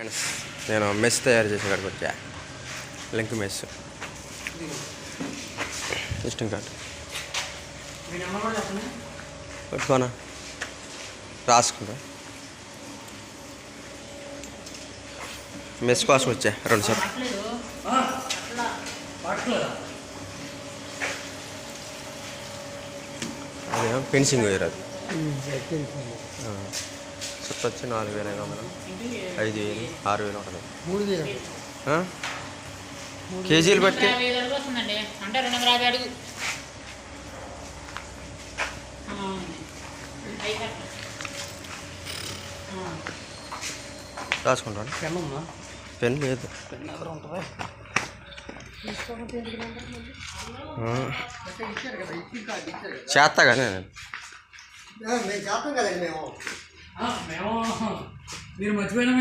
Friends, నేను mess తయారు చేసే కాడికి వచ్చా. లింక్ మెస్ విజిటింగ్ కార్డు పెట్టుకోనా రాసుకుంటా. మెస్ కోసం వచ్చా 2 సార్లు. అదేమో ఫెన్సింగ్ వేయరు. అది చుట్టూ వచ్చి 4,500, 5,000, 6,000 ఉంటుంది. కేజీలు బట్టి రాసుకుంటాను. పెన్ లేదు. చేస్తా కానీ మీరు మర్చిపోయినా